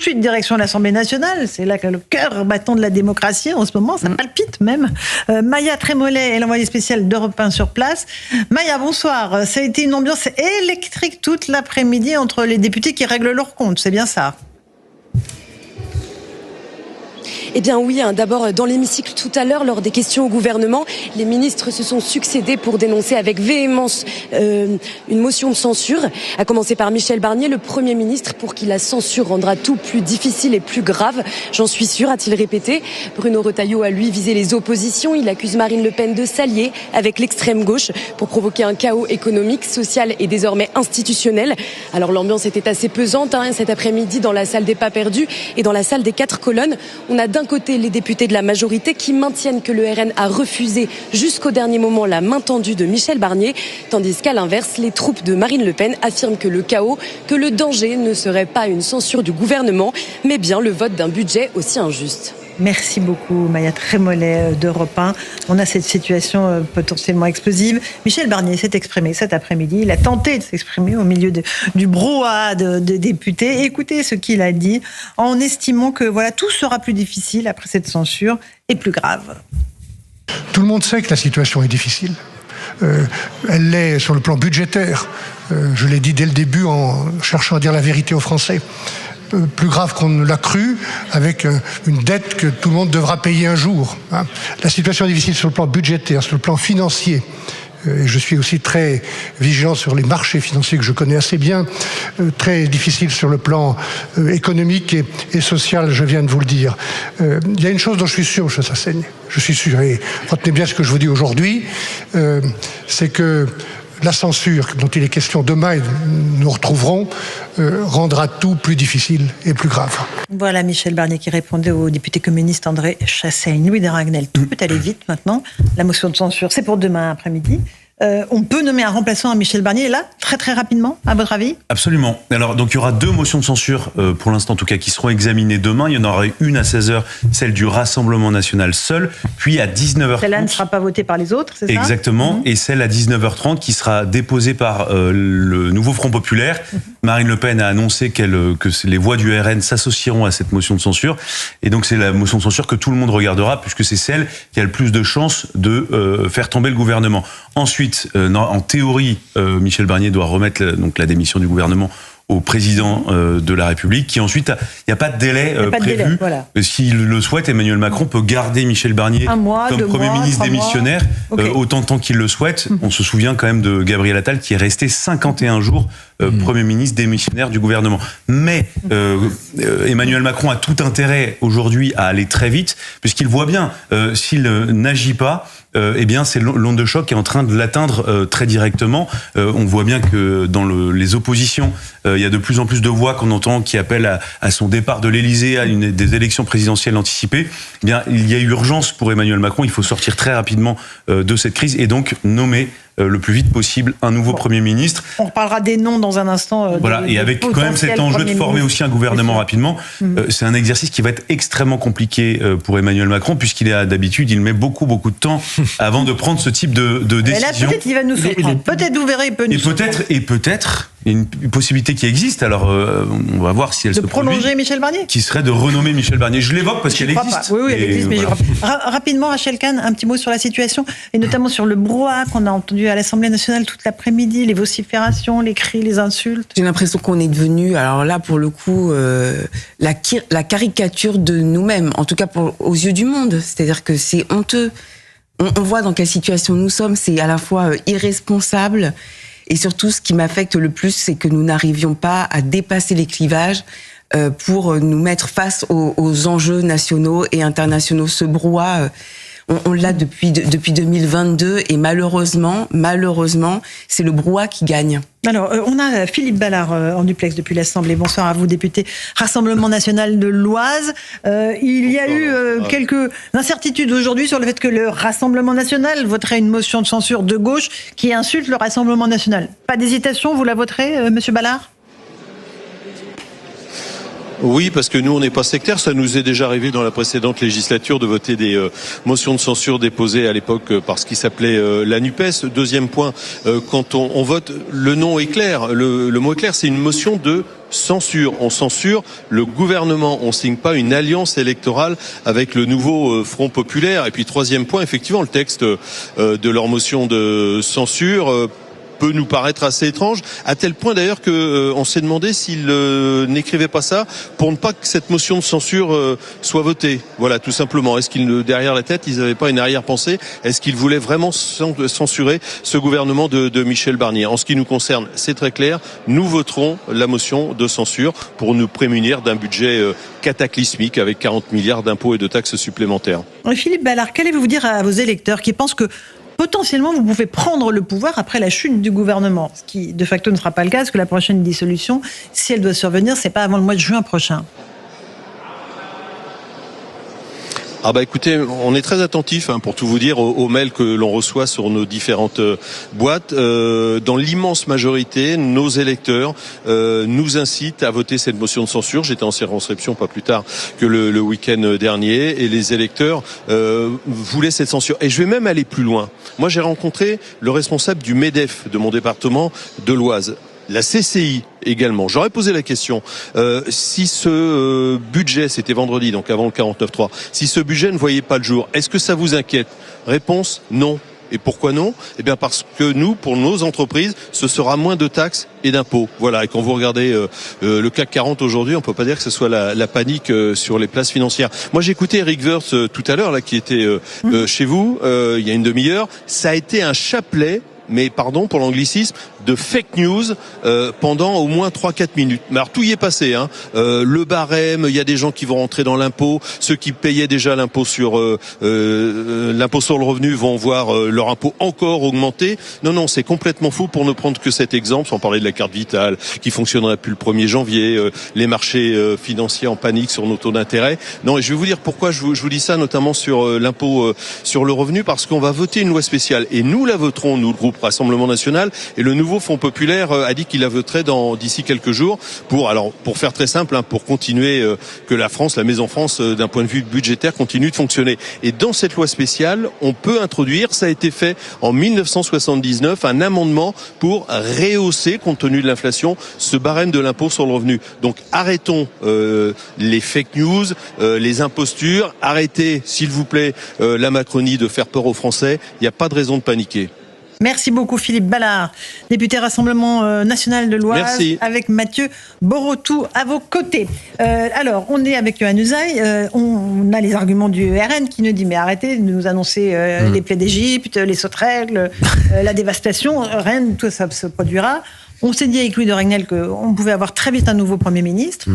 suite direction l'Assemblée nationale. C'est là que le cœur battant de la démocratie en ce moment, ça palpite même. Maya Trémollet est l'envoyée spéciale d'Europe 1 sur place. Maya, bonsoir. Ça a été une ambiance électrique toute l'après-midi entre les députés qui règlent leurs comptes, c'est bien ça? Eh bien oui, d'abord dans l'hémicycle tout à l'heure, lors des questions au gouvernement, les ministres se sont succédés pour dénoncer avec véhémence une motion de censure, à commencer par Michel Barnier, le Premier ministre, pour qui la censure rendra tout plus difficile et plus grave. J'en suis sûr, a-t-il répété. Bruno Retailleau a lui visé les oppositions. Il accuse Marine Le Pen de s'allier avec l'extrême gauche pour provoquer un chaos économique, social et désormais institutionnel. Alors l'ambiance était assez pesante cet après-midi dans la salle des pas perdus et dans la salle des 4 colonnes. On a d'un côté les députés de la majorité qui maintiennent que le RN a refusé jusqu'au dernier moment la main tendue de Michel Barnier, tandis qu'à l'inverse, les troupes de Marine Le Pen affirment que le chaos, que le danger ne serait pas une censure du gouvernement, mais bien le vote d'un budget aussi injuste. Merci beaucoup, Maya Trémollet d'Europe 1. On a cette situation potentiellement explosive. Michel Barnier s'est exprimé cet après-midi. Il a tenté de s'exprimer au milieu du brouhaha des députés. Écoutez ce qu'il a dit en estimant que tout sera plus difficile après cette censure et plus grave. Tout le monde sait que la situation est difficile. Elle l'est sur le plan budgétaire. Je l'ai dit dès le début en cherchant à dire la vérité aux Français. Plus grave qu'on ne l'a cru, avec une dette que tout le monde devra payer un jour. La situation est difficile sur le plan budgétaire, sur le plan financier. Et je suis aussi très vigilant sur les marchés financiers que je connais assez bien. Très difficile sur le plan économique et social, je viens de vous le dire. Il y a une chose dont je suis sûr, M. Chassaigne. Je suis sûr, et retenez bien ce que je vous dis aujourd'hui, c'est que la censure dont il est question demain, et nous retrouverons, rendra tout plus difficile et plus grave. Voilà Michel Barnier qui répondait au député communiste André Chassaigne. Louis de Ragnel, tout peut aller vite maintenant. La motion de censure, c'est pour demain après-midi. On peut nommer un remplaçant à Michel Barnier, là, très très rapidement, à votre avis? Absolument. Alors, donc, il y aura 2 motions de censure, pour l'instant en tout cas, qui seront examinées demain. Il y en aura une à 16h, celle du Rassemblement National seul, puis à 19h30. Celle-là ne sera pas votée par les autres, c'est ça? Exactement, et celle à 19h30 qui sera déposée par le nouveau Front Populaire. Marine Le Pen a annoncé que les voix du RN s'associeront à cette motion de censure, et donc c'est la motion de censure que tout le monde regardera, puisque c'est celle qui a le plus de chances de faire tomber le gouvernement. Ensuite, en théorie, Michel Barnier doit remettre la démission du gouvernement au président de la République, qui ensuite, il n'y a pas de délai prévu. S'il le souhaite, Emmanuel Macron peut garder Michel Barnier comme Premier ministre démissionnaire autant de temps qu'il le souhaite. On se souvient quand même de Gabriel Attal qui est resté 51 jours Premier ministre démissionnaire du gouvernement. Mais Emmanuel Macron a tout intérêt aujourd'hui à aller très vite, puisqu'il voit bien, s'il n'agit pas, eh bien, c'est l'onde de choc qui est en train de l'atteindre très directement. On voit bien que dans les oppositions, il y a de plus en plus de voix qu'on entend qui appellent à son départ de l'Élysée, à des élections présidentielles anticipées. Eh bien, il y a urgence pour Emmanuel Macron. Il faut sortir très rapidement de cette crise et donc nommer le plus vite possible un nouveau Premier ministre. On reparlera des noms dans un instant. Et avec quand même cet enjeu de former aussi un gouvernement rapidement, c'est un exercice qui va être extrêmement compliqué pour Emmanuel Macron, puisqu'il est d'habitude, il met beaucoup de temps avant de prendre ce type de décision. Et là, peut-être il va nous surprendre. Peut-être, vous verrez, il peut nous surprendre. Et peut-être, il y a une possibilité qui existe, alors on va voir si elle se produit. De prolonger Michel Barnier ? Qui serait de renommer Michel Barnier. Je l'évoque parce qu'elle existe. Oui, elle existe, mais rapidement, Rachel Kahn, un petit mot sur la situation, et notamment sur le brouhaha qu'on a entendu à l'Assemblée nationale toute l'après-midi, les vociférations, les cris, les insultes. J'ai l'impression qu'on est devenu, alors là, pour le coup, la caricature de nous-mêmes, en tout cas aux yeux du monde. C'est-à-dire que c'est honteux. On voit dans quelle situation nous sommes, c'est à la fois irresponsable, et surtout, ce qui m'affecte le plus, c'est que nous n'arrivions pas à dépasser les clivages pour nous mettre face aux enjeux nationaux et internationaux. Ce brouhaha, on l'a depuis 2022, et malheureusement, c'est le brouhaha qui gagne. Alors, on a Philippe Ballard en duplex depuis l'Assemblée. Bonsoir à vous, député Rassemblement National de l'Oise. Il y a eu quelques incertitudes aujourd'hui sur le fait que le Rassemblement National voterait une motion de censure de gauche qui insulte le Rassemblement National. Pas d'hésitation, vous la voterez, Monsieur Ballard ? Oui, parce que nous, on n'est pas sectaire. Ça nous est déjà arrivé dans la précédente législature de voter des motions de censure déposées à l'époque par ce qui s'appelait la NUPES. Deuxième point, quand on vote, le nom est clair. Le mot est clair, c'est une motion de censure. On censure le gouvernement. On signe pas une alliance électorale avec le nouveau Front populaire. Et puis troisième point, effectivement, le texte de leur motion de censure peut nous paraître assez étrange, à tel point d'ailleurs que on s'est demandé s'il n'écrivait pas ça pour ne pas que cette motion de censure soit votée. Voilà, tout simplement. Est-ce qu'ils, derrière la tête, ils n'avaient pas une arrière-pensée? Est-ce qu'ils voulaient vraiment censurer ce gouvernement de Michel Barnier? En ce qui nous concerne, c'est très clair. Nous voterons la motion de censure pour nous prémunir d'un budget cataclysmique avec 40 milliards d'impôts et de taxes supplémentaires. Philippe Ballard, qu'allez-vous dire à vos électeurs qui pensent que potentiellement, vous pouvez prendre le pouvoir après la chute du gouvernement, ce qui de facto ne sera pas le cas, parce que la prochaine dissolution, si elle doit survenir, c'est pas avant le mois de juin prochain. Ah bah écoutez, on est très attentif pour tout vous dire aux mails que l'on reçoit sur nos différentes boîtes. Dans l'immense majorité, nos électeurs nous incitent à voter cette motion de censure. J'étais en circonscription pas plus tard que le week-end dernier et les électeurs voulaient cette censure. Et je vais même aller plus loin. Moi, j'ai rencontré le responsable du MEDEF de mon département de l'Oise. La CCI également. J'aurais posé la question, si ce budget, c'était vendredi, donc avant le 49.3, si ce budget ne voyait pas le jour, est-ce que ça vous inquiète? Réponse, non. Et pourquoi non? Eh bien parce que nous, pour nos entreprises, ce sera moins de taxes et d'impôts. Voilà. Et quand vous regardez le CAC 40 aujourd'hui, on peut pas dire que ce soit la panique sur les places financières. Moi, j'ai écouté Eric Woerth tout à l'heure, là, qui était chez vous, il y a une demi-heure. Ça a été un chapelet, mais pardon pour l'anglicisme, de fake news pendant au moins 3-4 minutes. Mais alors tout y est passé. Le barème, il y a des gens qui vont rentrer dans l'impôt. Ceux qui payaient déjà l'impôt sur le revenu vont voir leur impôt encore augmenter. Non, c'est complètement faux pour ne prendre que cet exemple, sans parler de la carte vitale qui fonctionnerait plus le 1er janvier, les marchés financiers en panique sur nos taux d'intérêt. Non, et je vais vous dire pourquoi je vous dis ça, notamment sur l'impôt sur le revenu, parce qu'on va voter une loi spéciale. Et nous la voterons, nous, le groupe Rassemblement National, et le nouveau Front populaire a dit qu'il la voterait d'ici quelques jours pour faire très simple, pour continuer que la France, la Maison France, d'un point de vue budgétaire, continue de fonctionner. Et dans cette loi spéciale, on peut introduire, ça a été fait en 1979, un amendement pour rehausser, compte tenu de l'inflation, ce barème de l'impôt sur le revenu. Donc arrêtons les fake news, les impostures, arrêtez, s'il vous plaît, la Macronie de faire peur aux Français. Il n'y a pas de raison de paniquer. Merci beaucoup Philippe Ballard, député Rassemblement National de l'Oise. Merci. Avec Mathieu Borotou à vos côtés. Alors, on est avec Yohann Usaï, on a les arguments du RN qui nous dit mais arrêtez de nous annoncer les plaies d'Égypte, les sauterelles, la dévastation, rien de tout ça se produira. On s'est dit avec Louis de Ragnel qu'on pouvait avoir très vite un nouveau Premier ministre.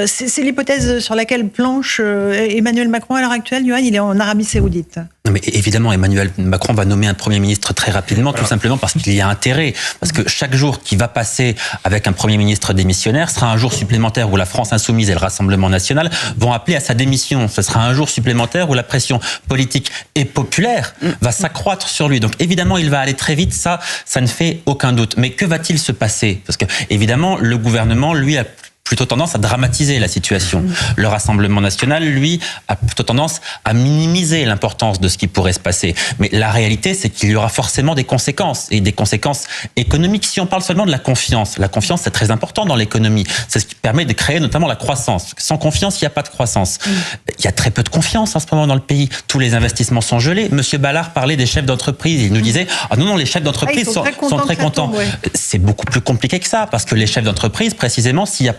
C'est l'hypothèse sur laquelle planche Emmanuel Macron à l'heure actuelle. Yohann, il est en Arabie Saoudite. Non mais évidemment, Emmanuel Macron va nommer un Premier ministre très rapidement, tout simplement parce qu'il y a intérêt. Parce que chaque jour qui va passer avec un Premier ministre démissionnaire sera un jour supplémentaire où la France Insoumise et le Rassemblement National vont appeler à sa démission. Ce sera un jour supplémentaire où la pression politique et populaire va s'accroître sur lui. Donc évidemment, il va aller très vite, ça ne fait aucun doute. Mais que va-t-il se passer? Parce que évidemment, le gouvernement, lui, a plutôt tendance à dramatiser la situation. Le Rassemblement National, lui, a plutôt tendance à minimiser l'importance de ce qui pourrait se passer. Mais la réalité, c'est qu'il y aura forcément des conséquences, et des conséquences économiques. Si on parle seulement de la confiance, c'est très important dans l'économie. C'est ce qui permet de créer notamment la croissance. Sans confiance, il n'y a pas de croissance. Il y a très peu de confiance en ce moment dans le pays. Tous les investissements sont gelés. Monsieur Ballard parlait des chefs d'entreprise. Il nous disait, non, les chefs d'entreprise sont très contents. Ouais. C'est beaucoup plus compliqué que ça, parce que les chefs d'entreprise, précisément, s'il n'y a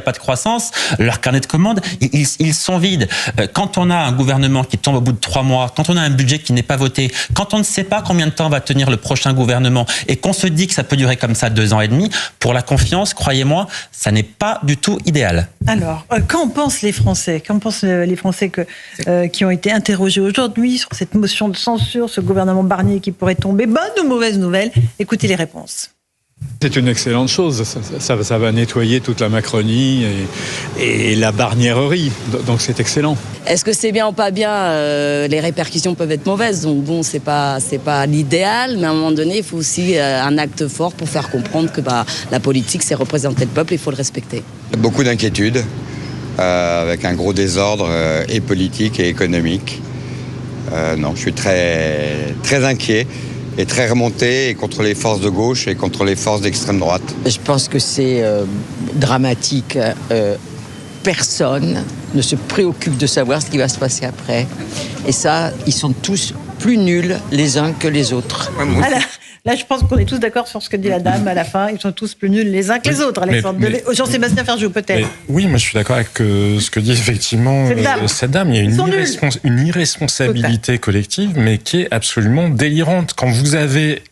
pas de croissance, leur carnet de commandes, ils sont vides. Quand on a un gouvernement qui tombe au bout de 3 mois, quand on a un budget qui n'est pas voté, quand on ne sait pas combien de temps va tenir le prochain gouvernement et qu'on se dit que ça peut durer comme ça 2 ans et demi, pour la confiance, croyez-moi, ça n'est pas du tout idéal. Alors, qu'en pensent les Français? Qu'en pensent les Français qui ont été interrogés aujourd'hui sur cette motion de censure, ce gouvernement Barnier qui pourrait tomber? Bonne ou mauvaise nouvelle? Écoutez les réponses. C'est une excellente chose, ça va nettoyer toute la Macronie et la barniererie, donc c'est excellent. Est-ce que c'est bien ou pas bien? Les répercussions peuvent être mauvaises, donc bon, c'est pas l'idéal, mais à un moment donné, il faut aussi un acte fort pour faire comprendre que la politique, c'est représenter le peuple, il faut le respecter. Beaucoup d'inquiétudes, avec un gros désordre et politique et économique. Non, je suis très, très inquiet et très remonté et contre les forces de gauche et contre les forces d'extrême droite. Je pense que c'est dramatique. Personne ne se préoccupe de savoir ce qui va se passer après. Et ça, ils sont tous plus nuls les uns que les autres. Là, je pense qu'on est tous d'accord sur ce que dit la dame à la fin. Ils sont tous plus nuls les uns que les autres. Jean-Sébastien Ferjou, peut-être. Oui, moi je suis d'accord avec ce que dit effectivement cette dame. Il y a une irresponsabilité collective, mais qui est absolument délirante. Quand vous avez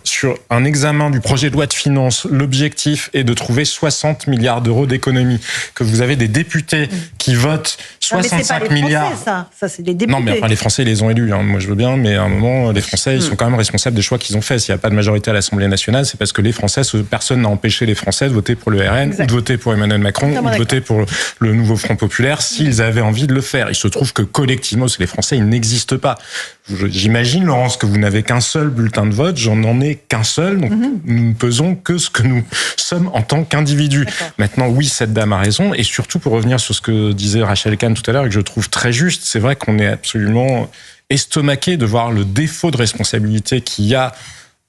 sur un examen du projet de loi de finances, l'objectif est de trouver 60 milliards d'euros d'économies, que vous avez des députés qui votent 65 milliards. Ça, c'est les députés. Non, mais enfin, les Français les ont élus. Hein. Moi, je veux bien, mais à un moment, les Français, ils sont quand même responsables des choix qu'ils ont faits. S'il n'y a pas de majorité à l'Assemblée nationale, c'est parce que les Français, personne n'a empêché les Français de voter pour le RN, ou de voter pour Emmanuel Macron, ou de voter pour le nouveau Front Populaire, s'ils avaient envie de le faire. Il se trouve que collectivement, parce que les Français, ils n'existent pas. J'imagine, Laurence, que vous n'avez qu'un seul bulletin de vote. J'en ai qu'un seul. Donc, nous ne pesons que ce que nous sommes en tant qu'individus. Maintenant, oui, cette dame a raison. Et surtout, pour revenir sur ce que disait Rachel Kahn tout à l'heure, et que je trouve très juste, c'est vrai qu'on est absolument estomaqué de voir le défaut de responsabilité qu'il y a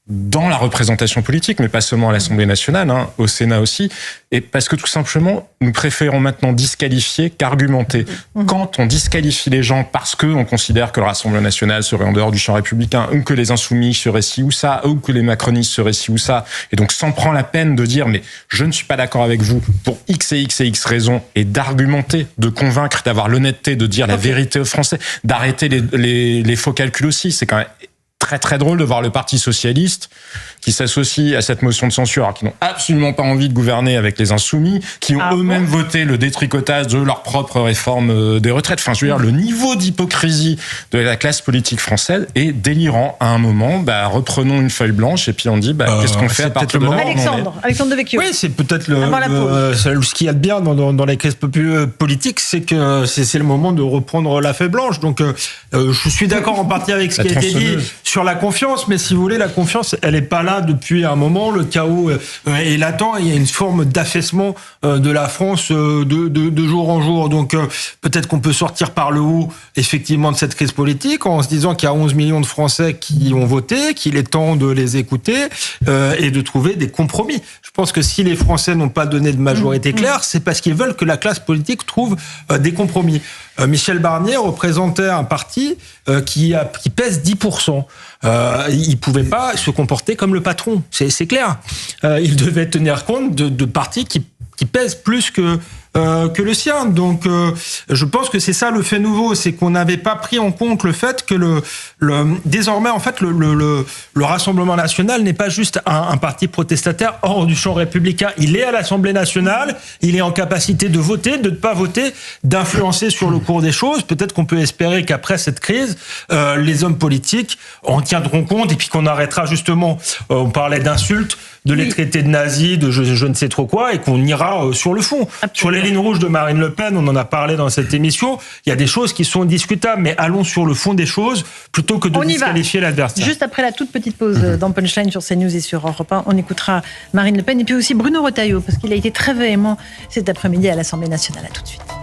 dans la représentation politique, mais pas seulement à l'Assemblée nationale, au Sénat aussi, et parce que tout simplement, nous préférons maintenant disqualifier qu'argumenter. Quand on disqualifie les gens parce qu'on considère que le Rassemblement national serait en dehors du champ républicain, ou que les insoumis seraient ci ou ça, ou que les macronistes seraient ci ou ça, et donc s'en prend la peine de dire « mais je ne suis pas d'accord avec vous pour X et X et X raisons », et d'argumenter, de convaincre, d'avoir l'honnêteté de dire la vérité aux Français, d'arrêter les faux calculs aussi, c'est quand même très très drôle de voir le Parti socialiste qui s'associe à cette motion de censure, alors qui n'ont absolument pas envie de gouverner avec les insoumis, qui ont eux-mêmes voté le détricotage de leur propre réforme des retraites. Enfin, je veux dire, le niveau d'hypocrisie de la classe politique française est délirant. À un moment, reprenons une feuille blanche et puis on dit, qu'est-ce qu'on fait à partir de là? Alexandre Devecchio. Oui, c'est peut-être ce qu'il y a de bien dans les crises politiques, c'est que c'est le moment de reprendre la feuille blanche. Donc, je suis d'accord en partie avec ce qui a été dit sur la confiance, mais si vous voulez, la confiance, elle n'est pas là depuis un moment. Le chaos est latent. Il y a une forme d'affaissement de la France de jour en jour. Donc, peut-être qu'on peut sortir par le haut, effectivement, de cette crise politique en se disant qu'il y a 11 millions de Français qui ont voté, qu'il est temps de les écouter et de trouver des compromis. Je pense que si les Français n'ont pas donné de majorité claire, c'est parce qu'ils veulent que la classe politique trouve des compromis. Michel Barnier représentait un parti qui pèse 10%. Il pouvait pas se comporter comme le patron, c'est clair. Il devait tenir compte de partis qui pèsent plus que le sien. Donc, je pense que c'est ça le fait nouveau, c'est qu'on n'avait pas pris en compte le fait que désormais, en fait, le Rassemblement national n'est pas juste un parti protestataire hors du champ républicain. Il est à l'Assemblée nationale, il est en capacité de voter, de ne pas voter, d'influencer sur le cours des choses. Peut-être qu'on peut espérer qu'après cette crise, les hommes politiques en tiendront compte et puis qu'on arrêtera justement, on parlait d'insultes, de les traiter de nazis, de je ne sais trop quoi, et qu'on ira sur le fond. Absolument. Sur les lignes rouges de Marine Le Pen, on en a parlé dans cette émission, il y a des choses qui sont discutables, mais allons sur le fond des choses plutôt que de disqualifier l'adversaire. Juste après la toute petite pause dans Punchline sur CNews et sur Europe 1, on écoutera Marine Le Pen et puis aussi Bruno Retailleau, parce qu'il a été très véhément cet après-midi à l'Assemblée nationale. À tout de suite.